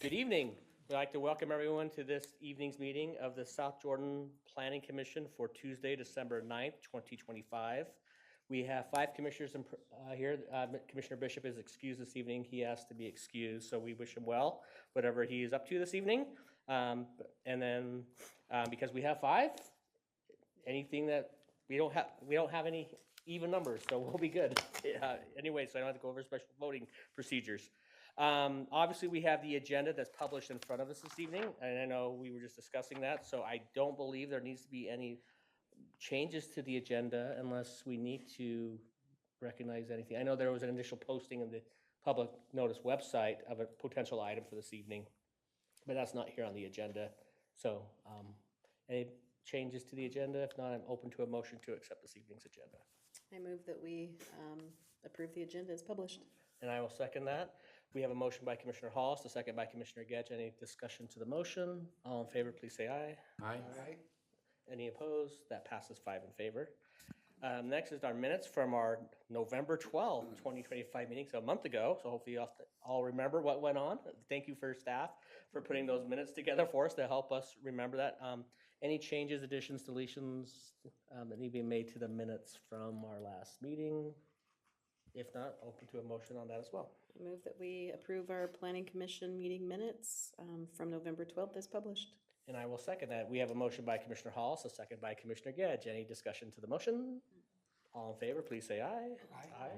Good evening. We'd like to welcome everyone to this evening's meeting of the South Jordan Planning Commission for Tuesday, December 9th, 2025. We have five commissioners here. Commissioner Bishop is excused this evening. He has to be excused, so we wish him well, whatever he is up to this evening. And then because we have five, anything that we don't have any even numbers, so we'll be good. Anyway, so I don't have to go over special voting procedures. Obviously, we have the agenda that's published in front of us this evening, and I know we were just discussing that, so I don't believe there needs to be any changes to the agenda unless we need to recognize anything. I know there was an initial posting of the public notice website of a potential item for this evening, but that's not here on the agenda. So any changes to the agenda? If not, I'm open to a motion to accept this evening's agenda. I move that we approve the agenda as published. And I will second that. We have a motion by Commissioner Halls, a second by Commissioner Getch. Any discussion to the motion? All in favor, please say aye. Aye. Any opposed? That passes 5 in favor. Next is our minutes from our November 12th, 2025 meeting, so a month ago. So hopefully you all remember what went on. Thank you for staff for putting those minutes together for us to help us remember that. Any changes, additions, deletions that need to be made to the minutes from our last meeting? If not, open to a motion on that as well. I move that we approve our Planning Commission meeting minutes from November 12th as published. And I will second that. We have a motion by Commissioner Hall, so second by Commissioner Gedge. Any discussion to the motion? All in favor, please say aye. Aye.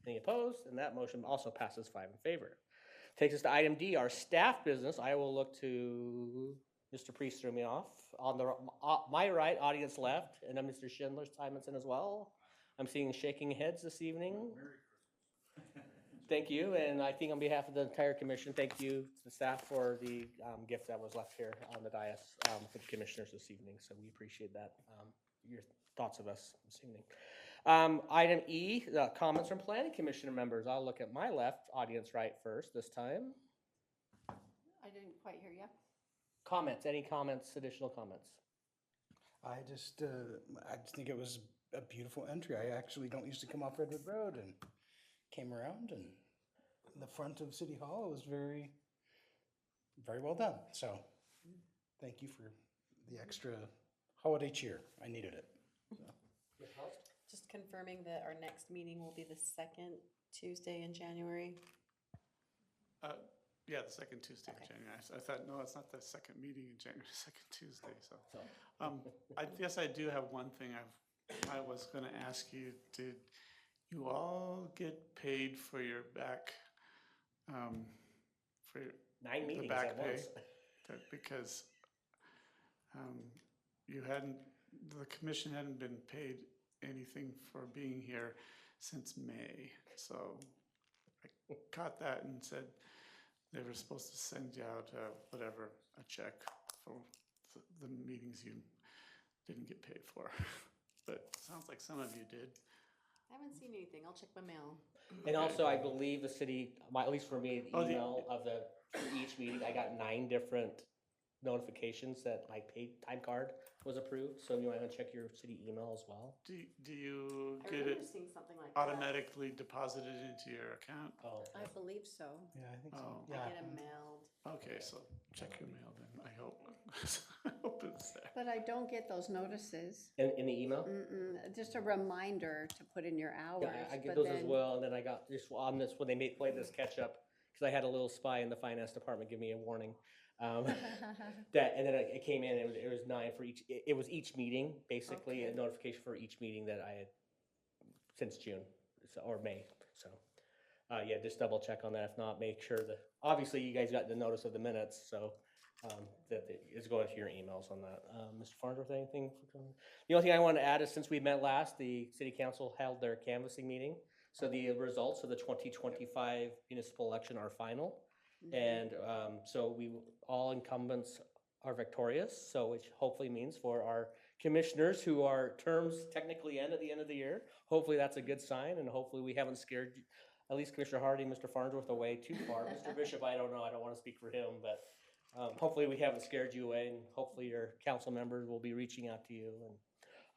Any opposed? And that motion also passes 5 in favor. Takes us to item D, our staff business. I will look to Mr. Priest threw me off. On the my right, audience left, and then Mr. Schindler, Simonson as well. I'm seeing shaking heads this evening. Thank you, and I think on behalf of the entire commission, thank you to the staff for the gift that was left here on the dais for the commissioners this evening. So we appreciate that, your thoughts of us this evening. Item E, the comments from planning commission members. I'll look at my left, audience right first this time. I didn't quite hear you. Comments, any comments, additional comments? I just think it was a beautiful entry. I actually don't usually come off Redwood Road and came around, and the front of City Hall was very, very well done. So thank you for the extra holiday cheer. I needed it. So. Just confirming that our next meeting will be the second Tuesday in January. Yeah, the second Tuesday Okay. in January. I thought, no, it's not the second meeting in January, second Tuesday, so. I guess I do have one thing I was gonna ask you. Did you all get paid for your back, for your 9 meetings back at pay? once. Because the commission hadn't been paid anything for being here since May. So I caught that and said they were supposed to send you out a check for the meetings you didn't get paid for. But it sounds like some of you did. I haven't seen anything. I'll check my mail. And also, I believe the city, at least for me, the email of for each meeting, I got 9 different notifications that my paid time card was approved. So you might want to check your city email as well. Do you I get remember it seeing something like that. automatically deposited into your account? Oh, I believe so. Yeah, I think so. Oh. Yeah. I get it mailed. Okay, so check your mail then, I hope. I hope it's there. But I don't get those notices. in the email? Just a reminder to put in your hours. Yeah, I get but those as then- well, and then I got this on this when they played this catch up because I had a little spy in the finance department give me a warning. That and then it came in. It was 9 for each. It was each meeting basically Okay. a notification for each meeting that I had since June or May. So yeah, just double check on that. If not, make sure that obviously you guys got the notice of the minutes, so that is going to your emails on that. Mr. Farnsworth, anything? The only thing I wanted to add is since we met last, the city council held their canvassing meeting. So the results of the 2025 municipal election are final. And so all incumbents are victorious, so which hopefully means for our commissioners who are terms technically end at the end of the year, hopefully that's a good sign, and hopefully we haven't scared at least Commissioner Hardy, Mr. Farnsworth away too far. Mr. Bishop, I don't know, I don't want to speak for him, but hopefully we haven't scared you away, and hopefully your council members will be reaching out to you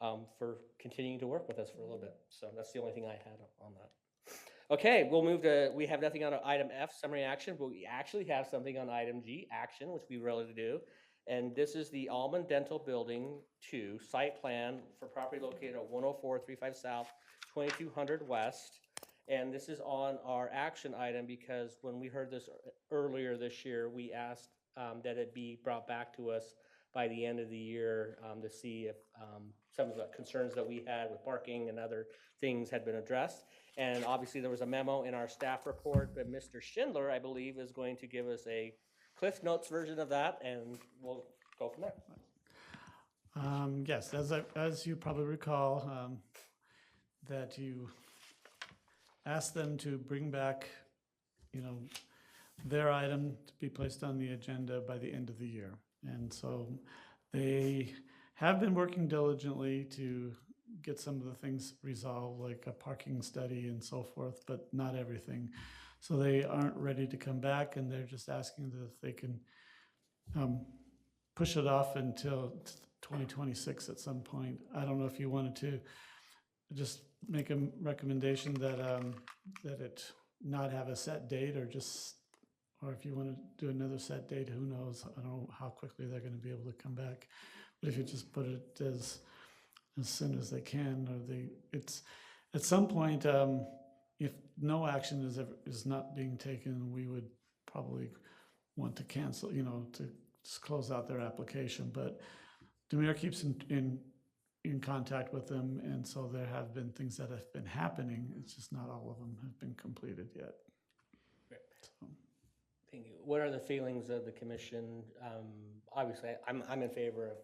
and for continuing to work with us for a little bit. So that's the only thing I had on that. Okay, we'll move to, we have nothing on item F, summary action, but we actually have something on item G, action, which we rarely do. And this is the Almond Dental Building 2 site plan for property located at 10435 South, 2200 West. And this is on our action item because when we heard this earlier this year, we asked that it be brought back to us by the end of the year to see if some of the concerns that we had with parking and other things had been addressed. And obviously, there was a memo in our staff report, but Mr. Schindler, I believe, is going to give us a Cliff Notes version of that, and we'll go from there. Yes, as you probably recall, that you asked them to bring back, their item to be placed on the agenda by the end of the year. And so they have been working diligently to get some of the things resolved, like a parking study and so forth, but not everything. So they aren't ready to come back, and they're just asking that if they can push it off until 2026 at some point. I don't know if you wanted to just make a recommendation that that it not have a set date, or if you want to do another set date, who knows? I don't know how quickly they're going to be able to come back. But if you just put it as soon as they can, it's at some point, if no action is not being taken, we would probably want to cancel, to just close out their application. But Demir keeps in contact with them, and so there have been things that have been happening. It's just not all of them have been completed yet. So. Thank you. What are the feelings of the commission? Obviously, I'm in favor of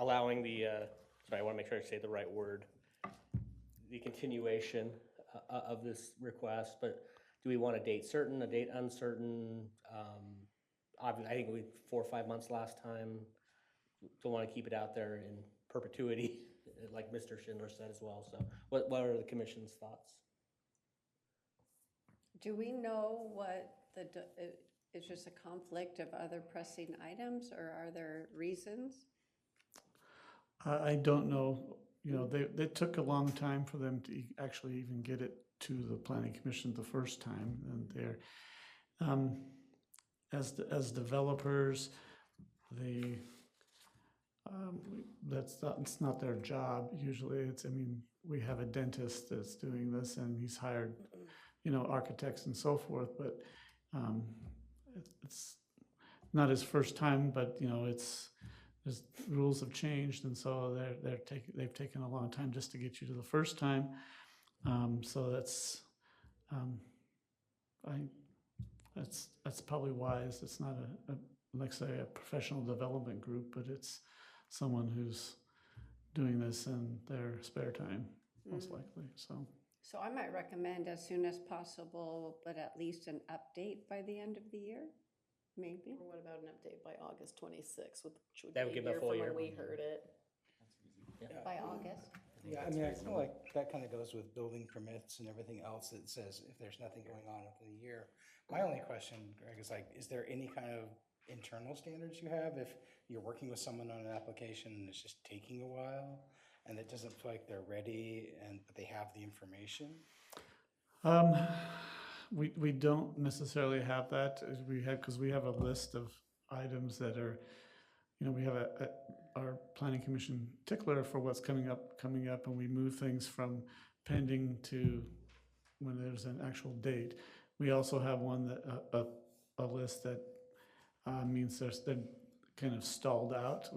allowing the, sorry, I want to make sure I say the right word, the continuation of this request, but do we want a date certain, a date uncertain? Obviously, I think we 4 or 5 months last time. Don't want to keep it out there in perpetuity, like Mr. Schindler said as well. So what are the commission's thoughts? Do we know what it's just a conflict of other pressing items, or are there reasons? I don't know. They took a long time for them to actually even get it to the Planning Commission the first time, and they're as developers, it's not their job usually. We have a dentist that's doing this, and he's hired, architects and so forth, but it's not his first time. But there's rules have changed, and so they've taken a long time just to get you to the first time. So that's probably wise. It's not a professional development group, but it's someone who's doing this in their spare time, most likely. So I might recommend as soon as possible, but at least an update by the end of the year, maybe. Or what about an update by August 26th, which would That be would give a a year full from year. when we heard it? By August. Yeah, I feel like that kind of goes with building permits and everything else that says if there's nothing going on within a year. My only question, Greg, is is there any kind of internal standards you have if you're working with someone on an application and it's just taking a while and it doesn't feel like they're ready but they have the information? We don't necessarily have that. Because we have a list of items that are, we have our Planning Commission tickler for what's coming up, and we move things from pending to when there's an actual date. We also have one that a list that means they're kind of stalled out.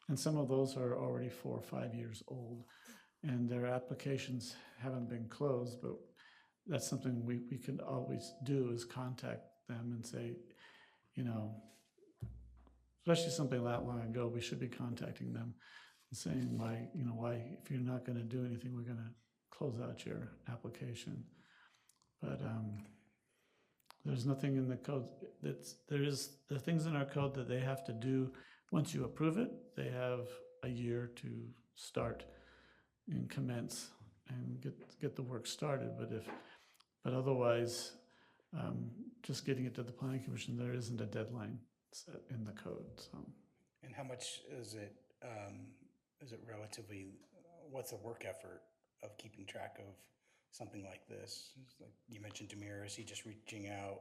And some of those are already 4 or 5 years old, and their applications haven't been closed. But that's something we can always do, is contact them and say, especially something that long ago, we should be contacting them and saying why, if you're not going to do anything, we're going to close out your application. But there's nothing in the code there are things in our code that they have to do. Once you approve it, they have a year to start and commence and get the work started. But otherwise, just getting it to the Planning Commission, there isn't a deadline set in the code. So. And how much is it relatively, what's the work effort of keeping track of something like this? It's like you mentioned Demir, is he just reaching out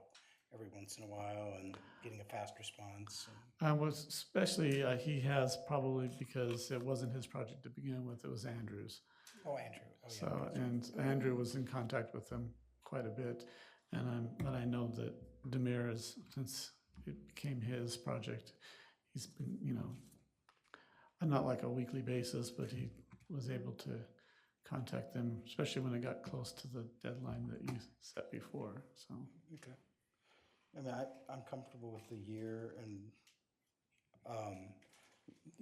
every once in a while and getting a fast response? I was especially, he has probably because it wasn't his project to begin with, it was Andrew's. Oh, Andrew. Oh, yeah. So, and Andrew was in contact with him quite a bit. But I know that Demir is, since it became his project, he's been, not like a weekly basis, but he was able to contact them, especially when it got close to the deadline that you set before, so. Okay. I mean, I'm comfortable with the year, and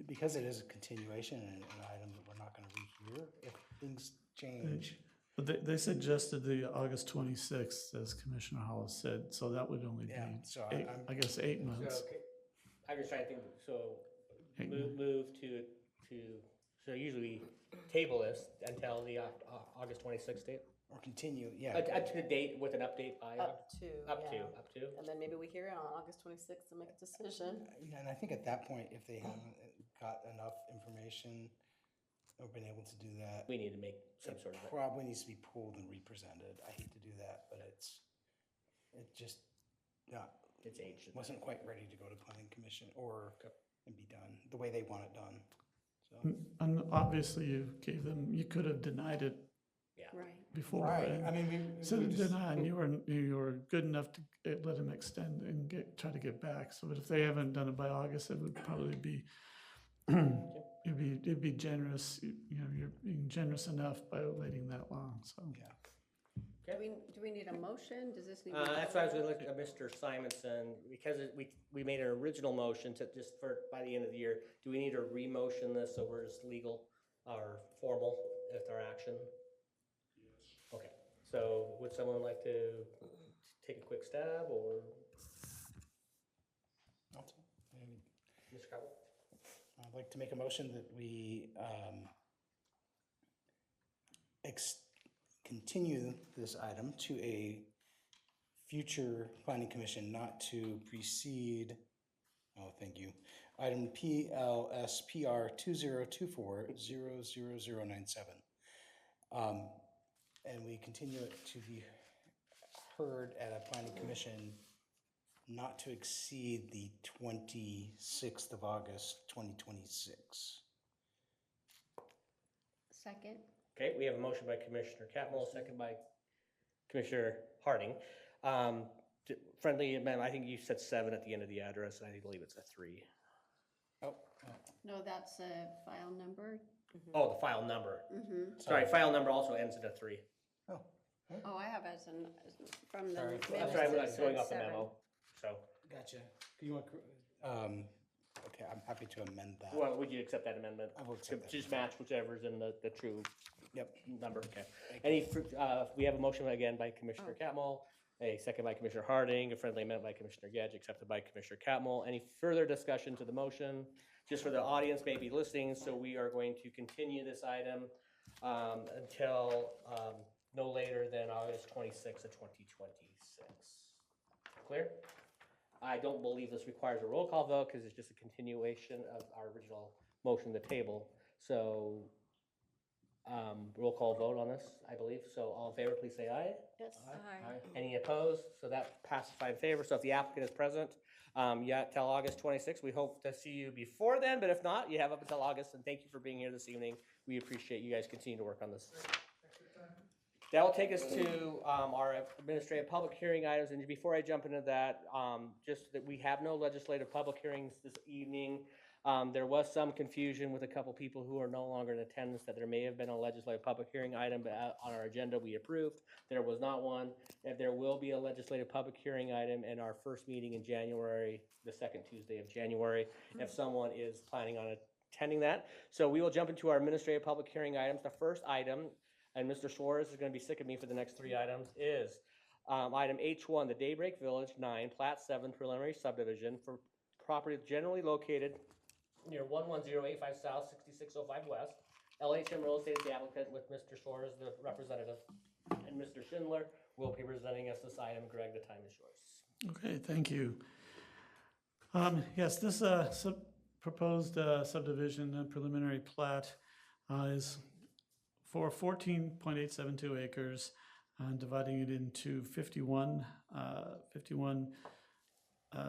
because it is a continuation and an item that we're not going to rehear, if things change. But they suggested the August 26th, as Commissioner Hollis said, so that would only be, Yeah, so I guess, 8 months. So, I'm just trying to think, so 8 move to, so usually table this until the August 26th date? Or continue, yeah. Up to the date with an update by, Up to, up to, yeah. up to? And then maybe we hear it on August 26th and make a decision. And I think at that point, if they haven't got enough information or been able to do that, We need to make some sort of, probably needs to be pulled and represented. I hate to do that, but it just it's aged. wasn't quite ready to go to planning commission and be done the way they want it done. So, And obviously you could have denied it Right. before. right, and I mean, So we just, deny, and you were good enough to let him extend and try to get back. So, but if they haven't done it by August, it would probably be, it'd be generous. You're being generous enough by waiting that long. So, yeah. Do we need a motion? Does this need? to be That's why I was voted gonna look at Mr. Simonson, because we made an original motion to just for, by the end of the year, do we need to re-motion this so we're just legal or formal with our action? Okay, so would someone like to take a quick stab, or Mr. Cowell? I'd like to make a motion that we continue this item to a future planning commission, not to precede, oh, thank you, item PLSPR 2024-000097. And we continue it to be heard at a planning commission not to exceed the 26th of August, 2026. Second? Okay, we have a motion by Commissioner Catmull, a second by Commissioner Harding. Friendly amendment, I think you said 7 at the end of the address, and I believe it's a 3. Oh, No, that's a file number. Oh, the file number. Mm-hmm. Sorry, file number also ends in a 3. oh, Oh, I have as from the. Sorry. That's minutes right, I'm it not going said off the 7. memo, so. gotcha. You want, okay, I'm happy to amend that. Well, would you accept that amendment? I will accept that. Just match whichever's in the true Yep. number, okay. We have a motion again by Commissioner Catmull, a second by Commissioner Harding, a friendly amendment by Commissioner Gedge, accepted by Commissioner Catmull. Any further discussion to the motion? Just for the audience maybe listening, so we are going to continue this item until no later than August 26th of 2026. Clear? I don't believe this requires a roll call vote because it's just a continuation of our original motion to table. So roll call vote on this, I believe. So all in favor, please say aye. Yes. Any opposed? So that passes 5 in favor. So if the applicant is present, till August 26th, we hope to see you before then, but if not, you have up until August, and thank you for being here this evening. We appreciate you guys continuing to work on this. That will take us to our administrative public hearing items, and before I jump into that, just that we have no legislative public hearings this evening. There was some confusion with a couple people who are no longer in attendance that there may have been a legislative public hearing item, but on our agenda we approved. There was not one. There will be a legislative public hearing item in our first meeting in January, the second Tuesday of January, if someone is planning on attending that. So we will jump into our administrative public hearing items. The first item, and Mr. Suarez is going to be sick of me for the next 3 items, is item H1, the Daybreak Village 9, Plat 7 preliminary subdivision for property generally located near 11085 South, 6605 West. LHM Real Estate is the applicant with Mr. Suarez, the representative, and Mr. Schindler will be presenting us this item. Greg, the time is yours. okay, thank you. Yes, this proposed subdivision preliminary plat is for 14.872 acres, and dividing it into 51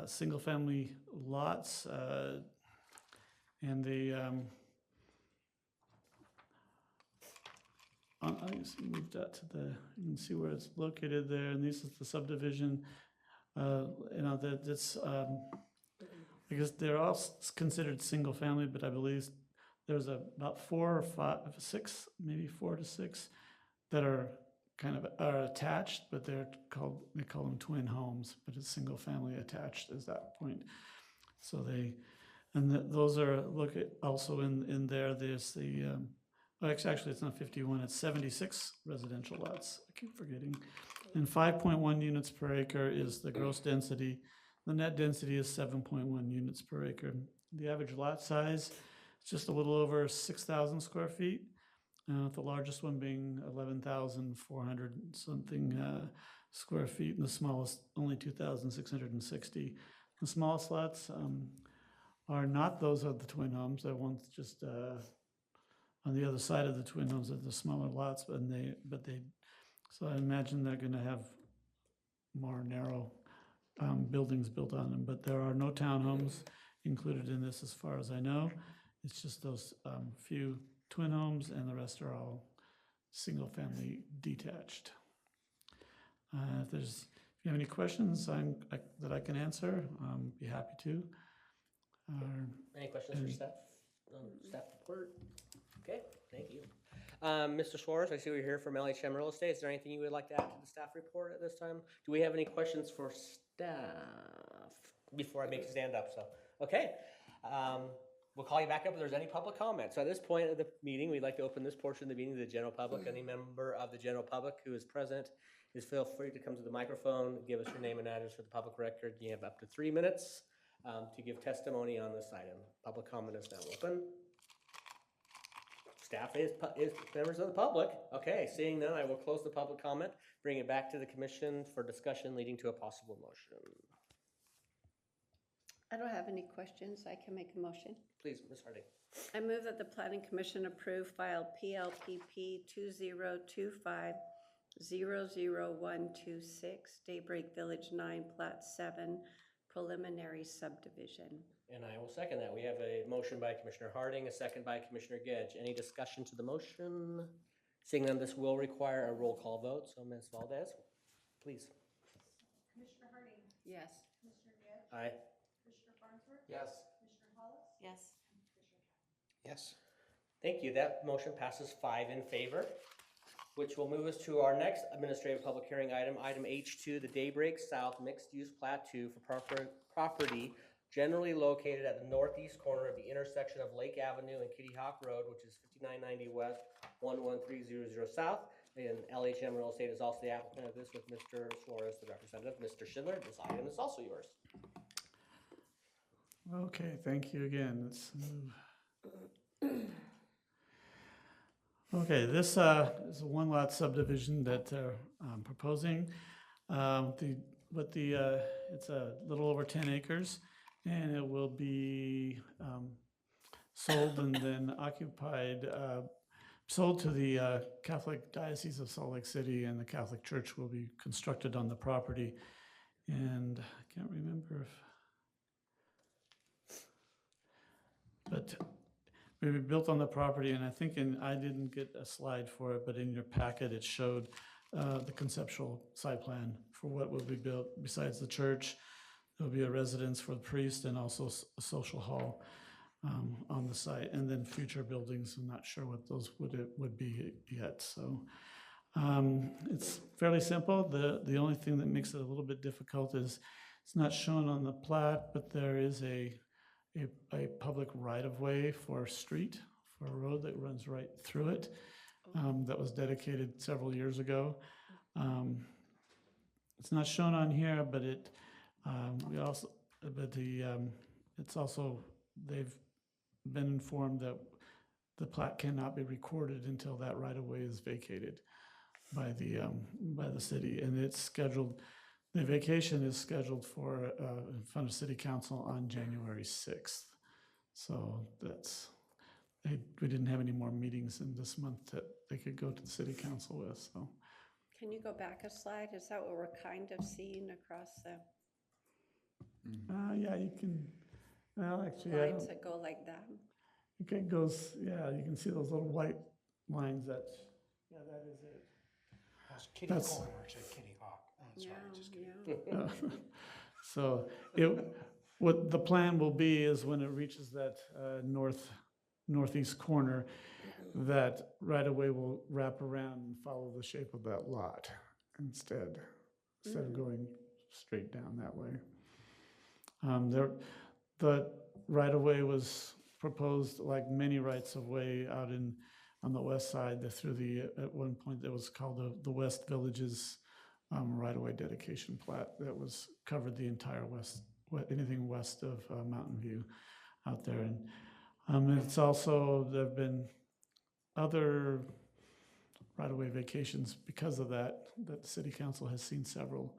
single-family lots, and the I just moved that to the, you can see where it's located there, and this is the subdivision. That's I guess they're all considered single-family, but I believe there's about 4 or 5, 6, maybe 4 to 6 that are are attached, but they call them twin homes, but it's single-family attached is that point. So those are also in there. There's the actually it's not 51, it's 76 residential lots. I keep forgetting. And 5.1 units per acre is the gross density. The net density is 7.1 units per acre. The average lot size is just a little over 6,000 square feet. The largest one being 11,400 something square feet, and the smallest only 2,660. The smallest lots are not those of the twin homes. They're ones just on the other side of the twin homes are the smaller lots, so I imagine they're going to have more narrow buildings built on them. But there are no townhomes included in this, as far as I know. It's just those few twin homes, and the rest are all single-family detached. If you have any questions that I can answer, be happy to. Any questions for staff? Staff report? Okay, thank you. Mr. Suarez, I see we're here from LHM Real Estate. Is there anything you would like to add to the staff report at this time? Do we have any questions for staff before I make you stand up? So, okay. We'll call you back up if there's any public comment. So at this point of the meeting, we'd like to open this portion of the meeting to the general public. Any member of the general public who is present is feel free to come to the microphone, give us your name and address for the public record. You have up to 3 minutes to give testimony on this item. Public comment is now open. Staff is members of the public. Okay, seeing none, I will close the public comment, bring it back to the commission for discussion leading to a possible motion. I don't have any questions. I can make a motion. Please, Ms. Harding. I move that the Planning Commission approve file PLPP 2025-00126, Daybreak Village 9, Plat 7, preliminary subdivision. And I will second that. We have a motion by Commissioner Harding, a second by Commissioner Gedge. Any discussion to the motion? Seeing none, this will require a roll call vote. So Ms. Valdez, please. Commissioner Harding. Yes. Commissioner Gedge. Aye. Commissioner Farnsworth. Yes. Commissioner Hollis. Yes. And Commissioner Todd. Yes. Thank you. That motion passes 5 in favor, which will move us to our next administrative public hearing item, item H2, the Daybreak South Mixed Use Plat 2 for property generally located at the northeast corner of the intersection of Lake Avenue and Kitty Hawk Road, which is 5990 West, 11300 South. And LHM Real Estate is also the applicant of this, with Mr. Suarez, the representative. Mr. Schindler, this item is also yours. Okay, thank you again. Let's move. Okay, this is a one-lot subdivision that they're proposing. It's a little over 10 acres, and it will be sold and then occupied, sold to the Catholic Diocese of Salt Lake City, and the Catholic Church will be constructed on the property. And I can't remember but we built on the property, and I think I didn't get a slide for it, but in your packet it showed the conceptual site plan for what will be built. Besides the church, there'll be a residence for the priest and also a social hall on the site, and then future buildings. I'm not sure what those would be yet. So it's fairly simple. The only thing that makes it a little bit difficult is it's not shown on the plat, but there is a public right-of-way for a road that runs right through it, that was dedicated several years ago. It's not shown on here, but they've been informed that the plat cannot be recorded until that right-of-way is vacated by the city, and it's scheduled. The vacation is scheduled for in front of City Council on January 6th. So we didn't have any more meetings in this month that they could go to the city council with, so. Can you go back a slide? Is that what we're kind of seeing across the Yeah, you can, well, actually, I lines don't, that go like that? it goes, yeah, you can see those little white lines that, yeah, that is it. That's Kitty That's- Corner, it said Kitty Hawk. Oh, Yeah, sorry, just kidding. yeah. So what the plan will be is when it reaches that northeast corner, that right away will wrap around and follow the shape of that lot instead of going straight down that way. The right of way was proposed like many rights of way out on the west side. At one point it was called the West Villages right of way dedication plat that was covered the entire anything west of Mountain View out there. And it's also, there have been other right of way vacations because of that the city council has seen several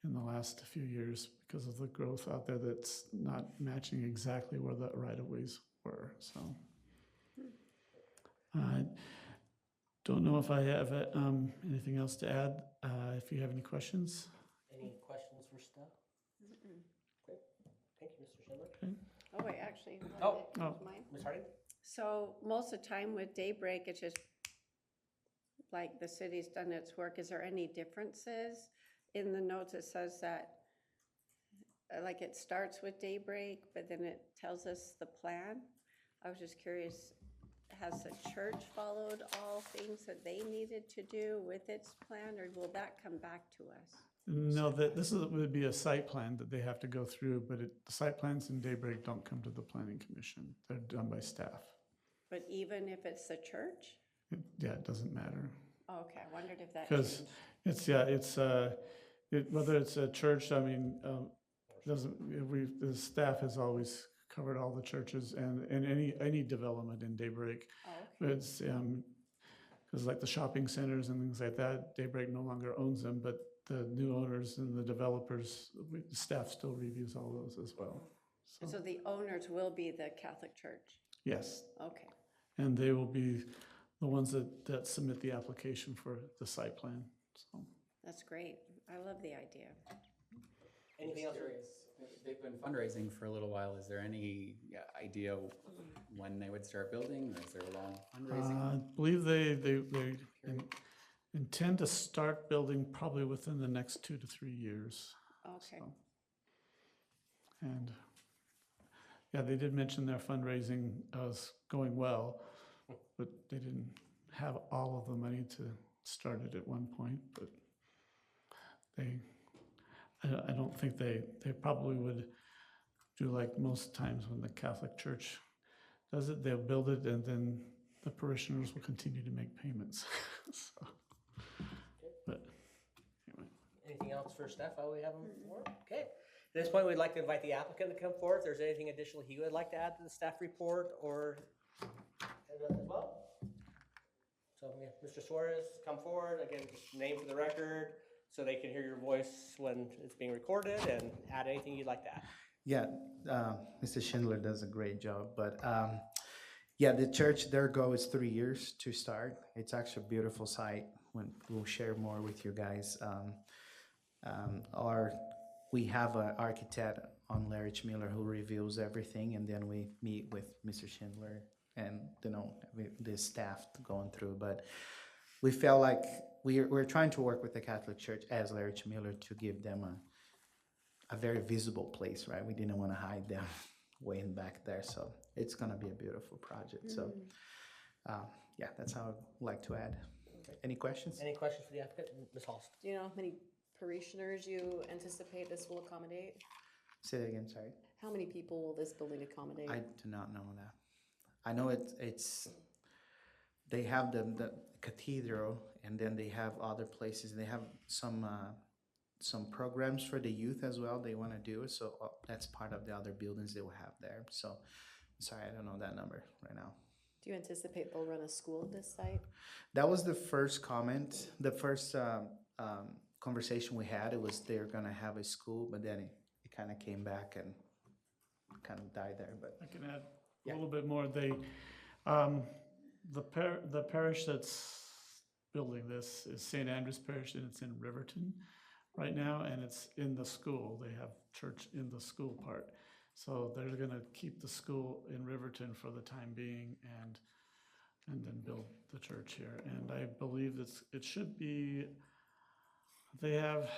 in the last few years because of the growth out there that's not matching exactly where the right of ways were. So I don't know if I have anything else to add. If you have any questions. Any questions for Steph? Okay, thank you, Mr. Schindler. Okay. Oh, wait, actually. Oh. Mine. Ms. Harding? So most of the time with Daybreak, it's just like the city's done its work. Is there any differences? In the notes, it says that, like it starts with Daybreak, but then it tells us the plan. I was just curious, has the church followed all things that they needed to do with its plan, or will that come back to us? No, would be a site plan that they have to go through, but the site plans in Daybreak don't come to the planning commission. They're done by staff. But even if it's the church? It doesn't matter. Okay, I wondered if that Because changed. whether it's a church, I mean, the staff has always covered all the churches and any development in Daybreak. Oh, okay. It's, because like the shopping centers and things like that, Daybreak no longer owns them, but the new owners and the developers, the staff still reviews all those as well. So the owners will be the Catholic Church? Yes, Okay. and they will be the ones that submit the application for the site plan, so. That's great. I love the idea. Anything else? Curious, they've been fundraising for a little while. Is there any idea when they would start building, or is there a long fundraising? I believe they intend to start building probably within the next 2 to 3 years. Okay. So. And yeah, they did mention their fundraising was going well, but they didn't have all of the money to start it at one point. But I don't think they probably would do like most times when the Catholic Church does it. They'll build it and then the parishioners will continue to make payments. So, but anyway. Anything else for Steph while we have him more? Okay. At this point, we'd like to invite the applicant to come forward. If there's anything additional he would like to add to the staff report or as well. So, yeah, Mr. Suarez, come forward. Again, just name for the record so they can hear your voice when it's being recorded and add anything you'd like to add. Yeah, Mr. Schindler does a great job, but yeah, the church, their goal is 3 years to start. It's actually a beautiful site. We'll share more with you guys. We have an architect on Larry Miller who reviews everything, and then we meet with Mr. Schindler and the staff going through. But we felt like we're trying to work with the Catholic Church as Larry Miller to give them a very visible place, right? We didn't want to hide them way in back there, so it's gonna be a beautiful project. So, yeah, that's how I'd like to add. Any questions? Any questions for the applicant? Ms. Halst? Do you know how many parishioners you anticipate this will accommodate? Say that again, sorry. How many people will this building accommodate? I do not know that. I know it's they have the cathedral, and then they have other places. They have some programs for the youth as well they want to do. So that's part of the other buildings they will have there. So sorry, I don't know that number right now. Do you anticipate they'll run a school at this site? That was the first comment, the first conversation we had. It was they're gonna have a school, but then it kind of came back and kind of died there. But I can add Yeah. a little bit more. The parish that's building this is St. Andrew's Parish, and it's in Riverton right now, and it's in the school. They have church in the school part. So they're gonna keep the school in Riverton for the time being and then build the church here. And I believe it should be, they have,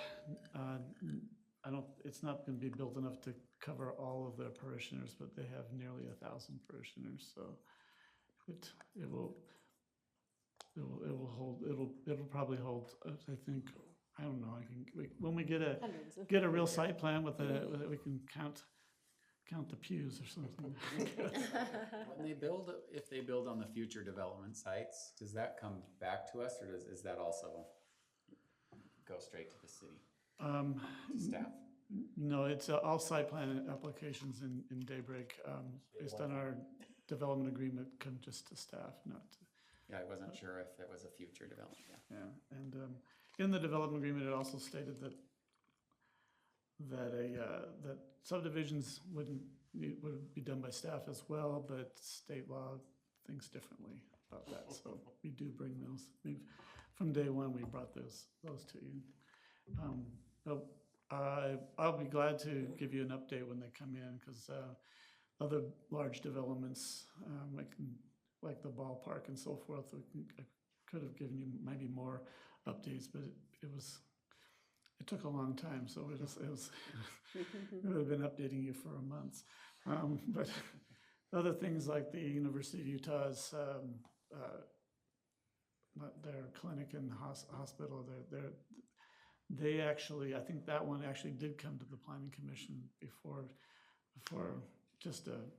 it's not gonna be built enough to cover all of their parishioners, but they have nearly 1,000 parishioners, so it will probably hold, I think, I don't know, when we get a real site plan with we can count the pews or something. If they build on the future development sites, does that come back to us, or is that also go straight to the city, to staff? No, it's all site plan applications in Daybreak, based on our development agreement, come just to staff, not to. Yeah, I wasn't sure if it was a future development, yeah. Yeah, and in the development agreement, it also stated that that subdivisions would be done by staff as well, but state law thinks differently about that. So we do bring those. From day one, we brought those to you. But I'll be glad to give you an update when they come in, because other large developments, like the ballpark and so forth, I could have given you maybe more updates, but it took a long time, so it would have been updating you for a month. But other things like the University of Utah's their clinic and hospital, they actually, I think that one actually did come to the Planning Commission before just to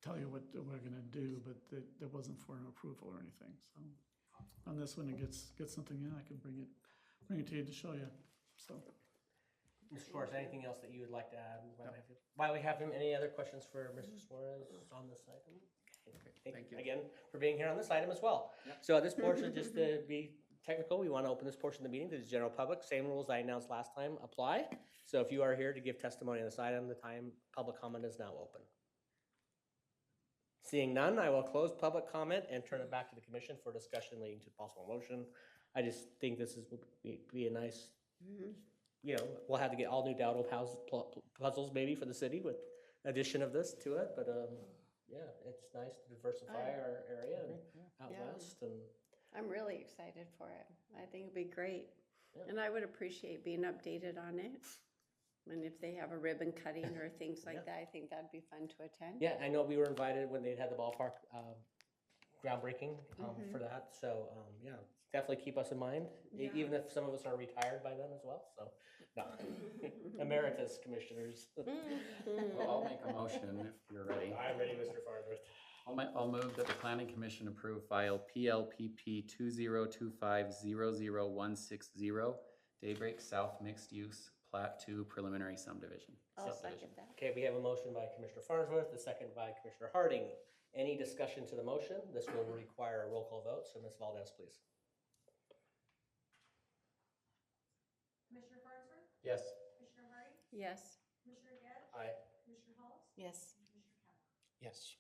tell you what we're gonna do, but it wasn't for an approval or anything. So on this one, it gets something in, I can bring it to you to show you. So, Mr. Suarez, anything else that you would like to add while we have him? Any other questions for Mr. Suarez on this item? Okay, thank you again for being here on this item as well. So at this portion, just to be technical, we want to open this portion of the meeting to the general public. Same rules I announced last time apply. So if you are here to give testimony on this item, the time public comment is now open. Seeing none, I will close public comment and turn it back to the commission for discussion leading to possible motion. I just think this will be a nice, we'll have to get all new Dowdle puzzles maybe for the city with addition of this to it. But yeah, it's nice to diversify our area and out west. And I'm really excited for it. I think it'd be great. Yeah. And I would appreciate being updated on it. And if they have a ribbon cutting or things like that, I think that'd be fun to attend. yeah, I know we were invited when they had the ballpark groundbreaking for that. So yeah, definitely keep us in mind, even if some of us are retired by then as well. So no, emeritus commissioners. Well, I'll make a motion if you're ready. I'm ready, Mr. Farnsworth. I'll move that the Planning Commission approve file PLPP 2025-00160, Daybreak South Mixed Use Plat 2 Preliminary Subdivision. I'll second that. Okay, we have a motion by Commissioner Farnsworth, the second by Commissioner Harding. Any discussion to the motion? This will require a roll call vote, so Ms. Valdez, please. Commissioner Farnsworth, Yes. Commissioner Harding, Yes. Commissioner Gedd, Aye. Commissioner Hollis, Yes. Commissioner Kavanaugh. Yes.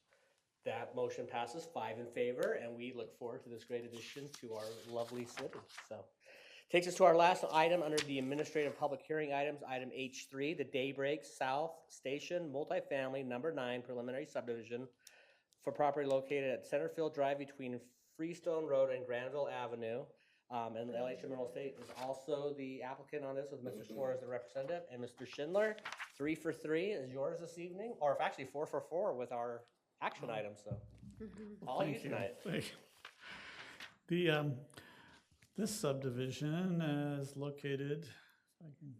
That motion passes 5 in favor, and we look forward to this great addition to our lovely city. So, takes us to our last item under the administrative public hearing items, item H3, the Daybreak South Station Multifamily Number 9 Preliminary Subdivision for property located at Centerfield Drive between Freestone Road and Granville Avenue. And LH Mineral Estate is also the applicant on this, with Mr. Suarez, the representative, and Mr. Schindler. 3 for 3 is yours this evening, or if actually 4 for 4 with our action items. So, all you tonight. Thank you. This subdivision is located, if I can,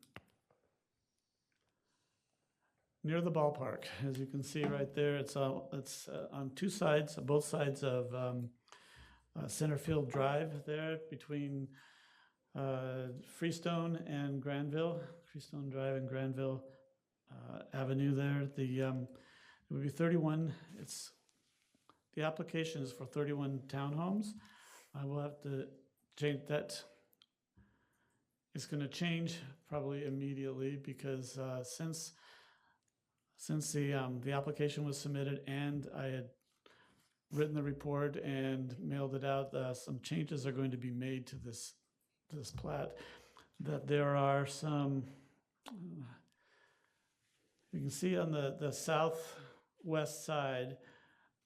near the ballpark. As you can see right there, it's on two sides, both sides of Centerfield Drive there between Freestone and Granville, Freestone Drive and Granville Avenue there. It would be 31, the application is for 31 townhomes. I will have to change that. It's going to change probably immediately, because since the application was submitted and I had written the report and mailed it out. Some changes are going to be made to this plat. That there are some, you can see on the southwest side,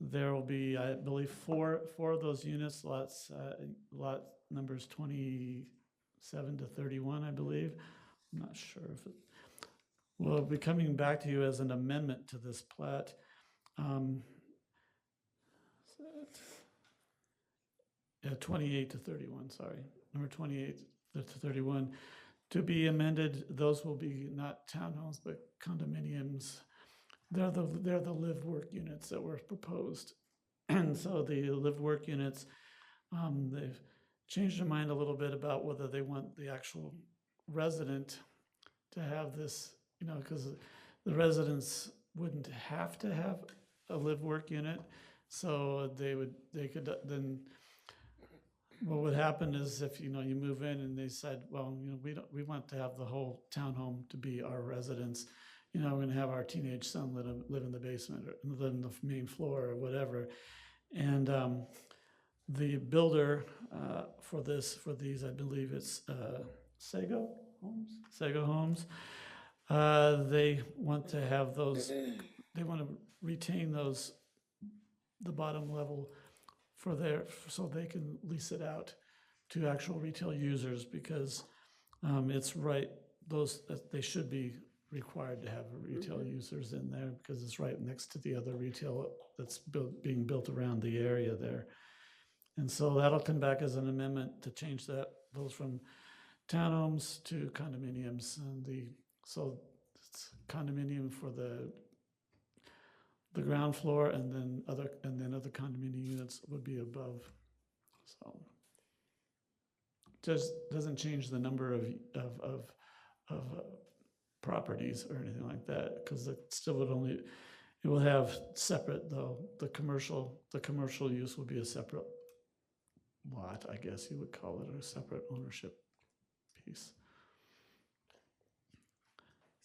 there will be, I believe, four of those units, lot numbers 27 to 31, I believe. I'm not sure if it, will be coming back to you as an amendment to this plat. 28 to 31, sorry, number 28 to 31. To be amended, those will be not townhomes, but condominiums. They're the live-work units that were proposed. And so the live-work units, they've changed their mind a little bit about whether they want the actual resident to have this, because the residents wouldn't have to have a live-work unit. So they could then, what would happen is if, you move in and they said, well, we want to have the whole townhome to be our residence. We're gonna have our teenage son live in the basement or live in the main floor or whatever. And the builder for these, I believe it's Sego Homes. They want to have those, they want to retain those, the bottom level so they can lease it out to actual retail users, because it's right, they should be required to have retail users in there because it's right next to the other retail that's being built around the area there. And so that'll come back as an amendment to change those from townhomes to condominiums. And so it's condominium for the ground floor, and then other condominium units would be above. So just doesn't change the number of properties or anything like that, because it still would it will have separate, though, the commercial use will be a separate lot, I guess you would call it, or a separate ownership piece.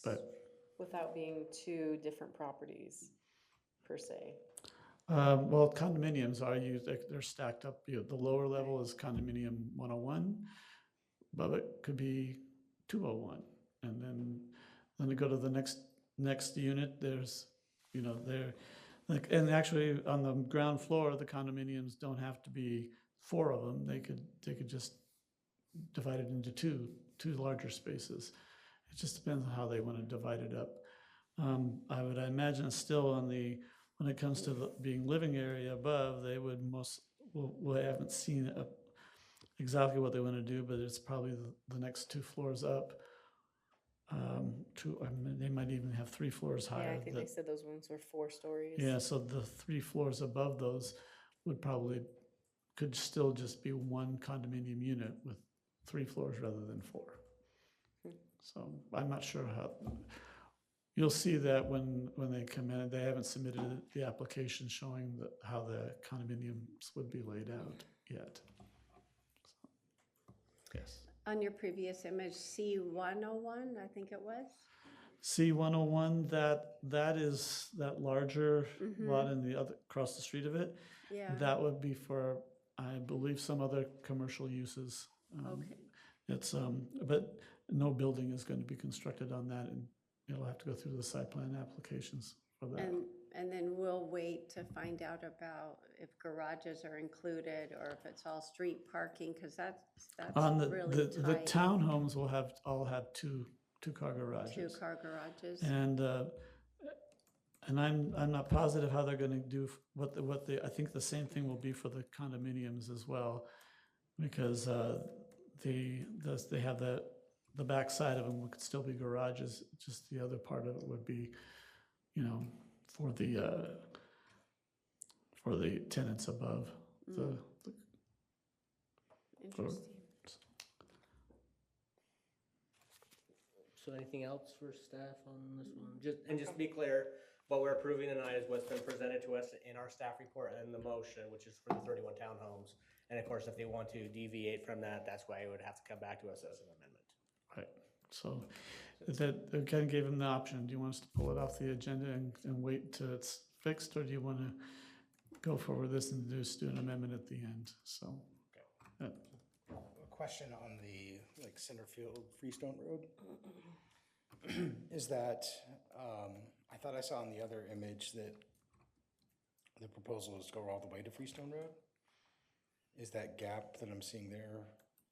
But Without being two different properties, per se. well, condominiums are used, they're stacked up. The lower level is condominium 101, above it could be 201. And then to go to the next unit, there's, and actually on the ground floor, the condominiums don't have to be 4 of them. They could just divide it into two larger spaces. It just depends on how they want to divide it up. I would imagine still when it comes to being living area above, they would I haven't seen exactly what they want to do, but it's probably the next 2 floors up. They might even have 3 floors higher. Yeah, I think they said those ones were 4 stories. Yeah, so the 3 floors above those could still just be one condominium unit with 3 floors rather than 4. So I'm not sure how. You'll see that when they come in. They haven't submitted the application showing how the condominiums would be laid out yet. So, yes. On your previous image, C101, I think it was? C101, that is that larger lot in the other across the street of it. Yeah. That would be for, I believe, some other commercial uses. Okay. It's but no building is going to be constructed on that, and it'll have to go through the site plan applications for that. And then we'll wait to find out about if garages are included or if it's all street parking, because that's On really the tight. townhomes will all have two-car garages. 2-car garages. And I'm not positive how they're going to do I think the same thing will be for the condominiums as well, because they have the back side of them could still be garages. Just the other part of it would be, for the tenants above. Interesting. So anything else for staff on this one? Just to be clear, what we're approving tonight is what's been presented to us in our staff report and the motion, which is for the 31 townhomes. And of course, if they want to deviate from that, that's why it would have to come back to us as an amendment. Right. So that kind of gave him the option. Do you want us to pull it off the agenda and wait till it's fixed, or do you want to go forward with this and just do an amendment at the end, so. A question on the, like, Centerfield Freestone Road. Is that, I thought I saw in the other image that the proposal is to go all the way to Freestone Road? Is that gap that I'm seeing there?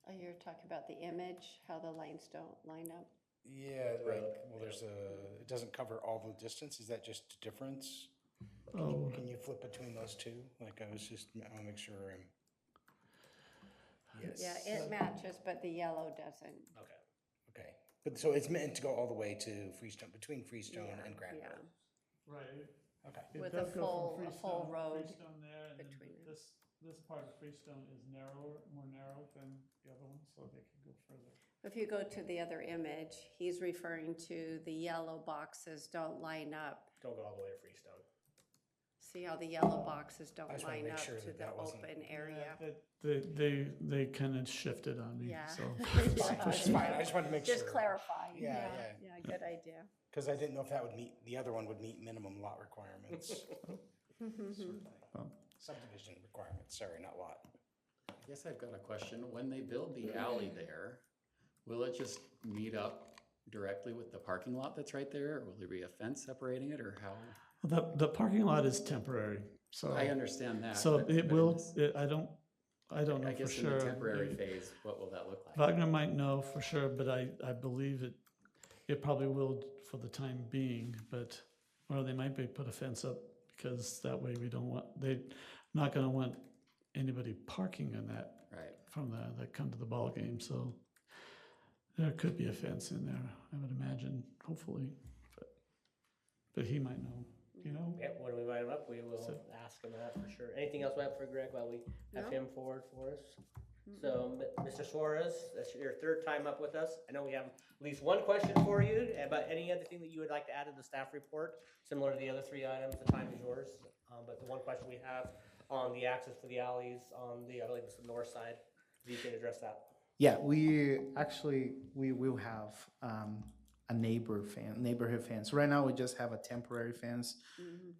Oh, you're talking about the image, how the lines don't line up? Yeah, like, well, there's it doesn't cover all the distance. Is that just a difference? Oh, Can you flip between those two? Like, I wanna make sure I'm. Yes. Yeah, it matches, but the yellow doesn't. Okay. Okay, but so it's meant to go all the way to Freestone, between Freestone Yeah, and Grand yeah. Road? right. Okay. It With does a go from full road Freestone there, and then between them. this part of Freestone is more narrow than the other one, so they can go further. If you go to the other image, he's referring to the yellow boxes don't line up. Don't go all the way to Freestone. See how the yellow boxes don't I just wanna line make up sure to that the that wasn't- open area? They kind of shifted on me, Yeah. so. It's fine, I just wanted to make sure. Just clarifying, Yeah, yeah, good idea. Because I didn't know if that would meet, the other one would meet minimum lot requirements. sort of thing. Well. Subdivision requirements, sorry, not lot. I guess I've got a question. When they build the alley there, will it just meet up directly with the parking lot that's right there? Or will there be a fence separating it, or how? The parking lot is temporary, so. I understand that. So but- it but in will, this- I don't know I for guess in the sure. temporary phase, what will that look like? Wagner might know for sure, but I believe it probably will for the time being, but, or they might be put a fence up because that way they're not gonna want anybody parking in that Right. from that come to the ball game, so there could be a fence in there, I would imagine, hopefully, but he might know, you know? Yeah, when we invite him up, we will So- ask him that for sure. Anything else we have for Greg while we have No. him forward for us? So, Mr. Suarez, that's your third time up with us. I know we have at least one question for you, but any other thing that you would like to add to the staff report, similar to the other three items, the time is yours. But the one question we have on the access for the alleys on the, I believe it's the north side, if you can address that. Yeah, we will have a neighborhood fence. Right now, we just have a temporary fence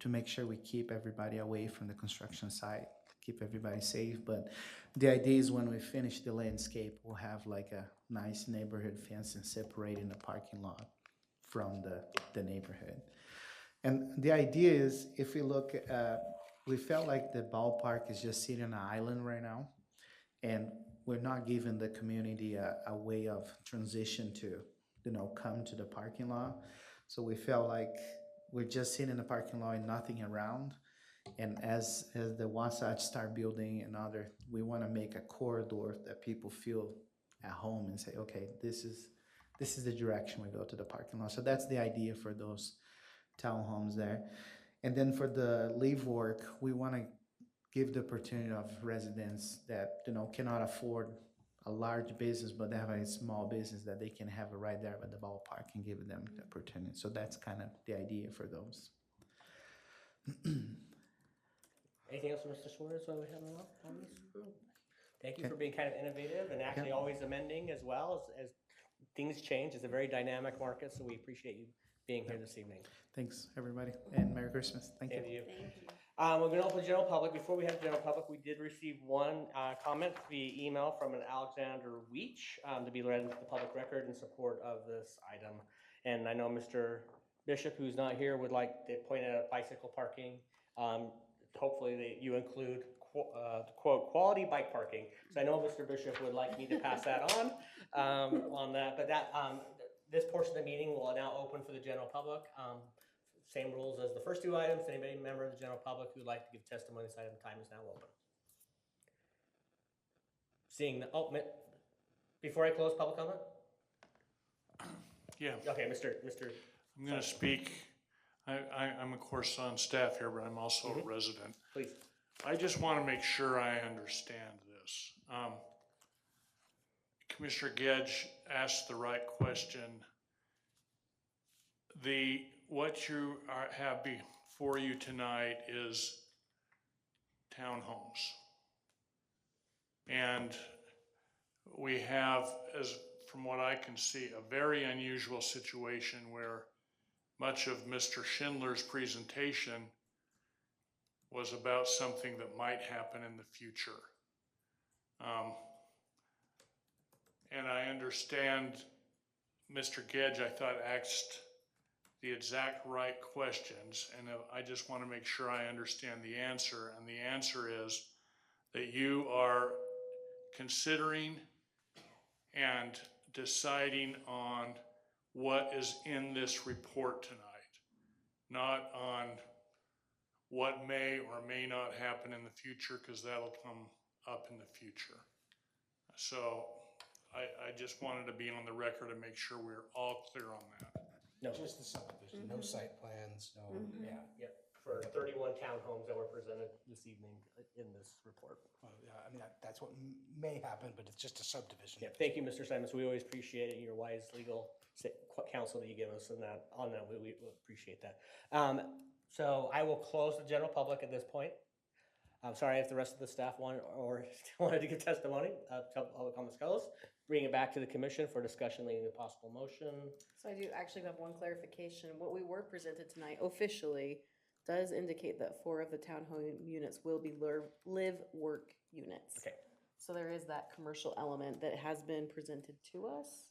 to make sure we keep everybody away from the construction site, keep everybody safe. But the idea is when we finish the landscape, we'll have like a nice neighborhood fence and separating the parking lot from the neighborhood. And the idea is, if we look at, we felt like the ballpark is just sitting on an island right now, and we're not giving the community a way of transition to, come to the parking lot. So we felt like we're just sitting in the parking lot and nothing around. And as the Wasatch start building and we want to make a corridor that people feel at home and say, okay, this is the direction we go to the parking lot. So that's the idea for those townhomes there. And then for the leave work, we want to give the opportunity of residents that, cannot afford a large business, but they have a small business that they can have it right there at the ballpark and give them the opportunity. So that's kind of the idea for those. Anything else from Mr. Suarez while we have him up on this? Thank you for being kind of innovative and actually always amending as well as things change. It's a very dynamic market, so we appreciate you being here this evening. Thanks, everybody, and Merry Christmas. Thank you. And you. Thank you. We're going to open the general public. Before we have general public, we did receive one comment via email from an Alexander Weech to be read into the public record in support of this item. And I know Mr. Bishop, who's not here, would like to point out bicycle parking. Hopefully you include quote, quality bike parking. So I know Mr. Bishop would like me to pass that on that. But this portion of the meeting will now open for the general public. Same rules as the first two items. Anybody member of the general public who would like to give testimony on this item, time is now open. Seeing the, before I close public comment? Yeah, Okay, Mr. I'm going to speak. I'm of course on staff here, but I'm also a resident. Please. I just want to make sure I understand this. Commissioner Gedge asked the right question. What you have before you tonight is townhomes. And we have, from what I can see, a very unusual situation where much of Mr. Schindler's presentation was about something that might happen in the future. And I understand Mr. Gedge, I thought, asked the exact right questions, and I just want to make sure I understand the answer. And the answer is that you are considering and deciding on what is in this report tonight, not on what may or may not happen in the future, because that'll come up in the future. So I just wanted to be on the record and make sure we're all clear on that. No, Just the subdivision, no site plans, no, yeah. yeah, for 31 townhomes that were presented this evening in this report. Well, yeah, I mean, that's what may happen, but it's just a subdivision. Yeah, thank you, Mr. Simons. We always appreciate it, your wise legal counsel that you give us on that. We appreciate that. So I will close the general public at this point. I'm sorry if the rest of the staff wanted to give testimony, public comments closed. Bring it back to the commission for discussion, leading to possible motion. So I do actually have one clarification. What we were presented tonight officially does indicate that 4 of the townhome units will be live-work units. Okay. So there is that commercial element that has been presented to us.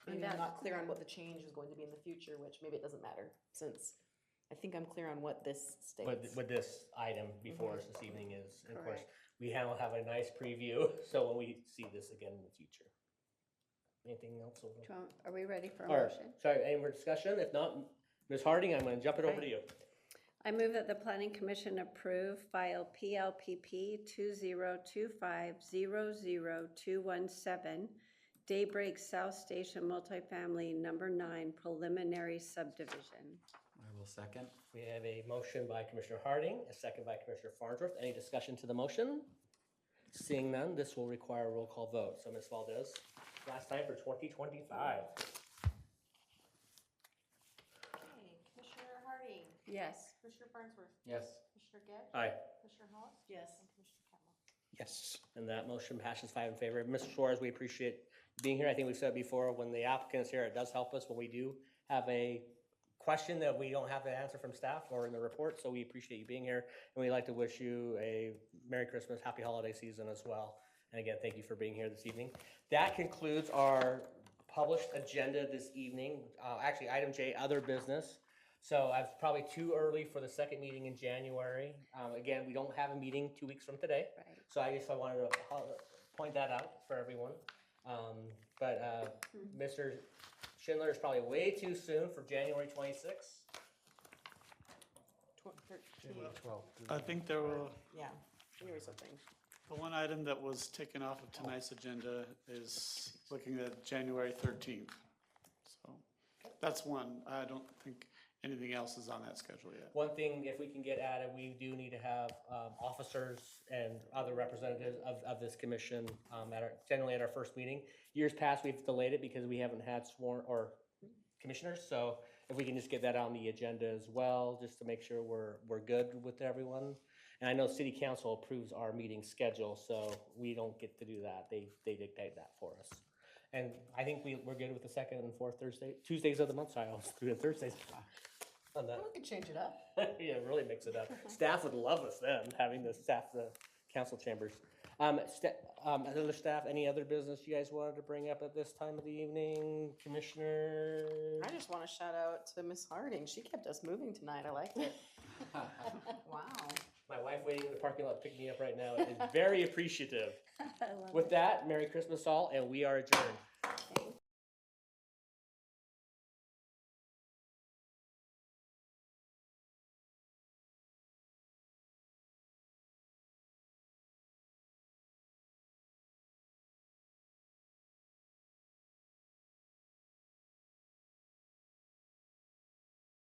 Maybe I'm not clear on what the change is going to be in the future, which maybe it doesn't matter, since I think I'm clear on what this states. What this item before us this evening is, and of course, Correct. we have a nice preview, so when we see this again in the future. Anything else? Are we ready for a Or, motion? sorry, any more discussion? If not, Ms. Harding, I'm gonna jump it over to you. I move that the planning commission approve file PLPP 2025-00217, Daybreak South Station Multifamily Number 9 Preliminary Subdivision. I will second. We have a motion by Commissioner Harding, a second by Commissioner Farnsworth. Any discussion to the motion? Seeing none, this will require a roll call vote. So Ms. Valdez, last time for 2025. Okay, Commissioner Harding, Yes. Commissioner Farnsworth, Yes. Commissioner Gedge, Aye. Commissioner Hollis, Yes. and Commissioner Campbell. Yes. And that motion passes 5 in favor. Mr. Suarez, we appreciate being here. I think we've said before, when the applicant is here, it does help us when we do have a question that we don't have the answer from staff or in the report. So we appreciate you being here. And we'd like to wish you a Merry Christmas, Happy Holiday season as well. And again, thank you for being here this evening. That concludes our published agenda this evening. Actually, item J, other business. So it's probably too early for the second meeting in January. Again, we don't have a meeting 2 weeks from today. Right. So I guess I wanted to point that out for everyone. Mr. Schindler is probably way too soon for January 26th. 13, 12. I think there were, yeah, January something. the one item that was taken off of tonight's agenda is looking at January 13th. So that's one. I don't think anything else is on that schedule yet. One thing, if we can get added, we do need to have officers and other representatives of this commission generally at our first meeting. Years past, we've delayed it because we haven't had sworn or commissioners. So if we can just get that on the agenda as well, just to make sure we're good with everyone. And I know city council approves our meeting schedule, so we don't get to do that. They dictate that for us. And I think we're good with the second and fourth Tuesdays of the month. Sorry, I was doing Thursdays. On that. We can change it up. Yeah, really mix it up. Staff would love us then, having the council chambers. Other staff, any other business you guys wanted to bring up at this time of the evening? Commissioner? I just want to shout out to Miss Harding. She kept us moving tonight. I liked it. Wow. My wife waiting in the parking lot to pick me up right now is very appreciative. I love With that, Merry Christmas all, and we are adjourned.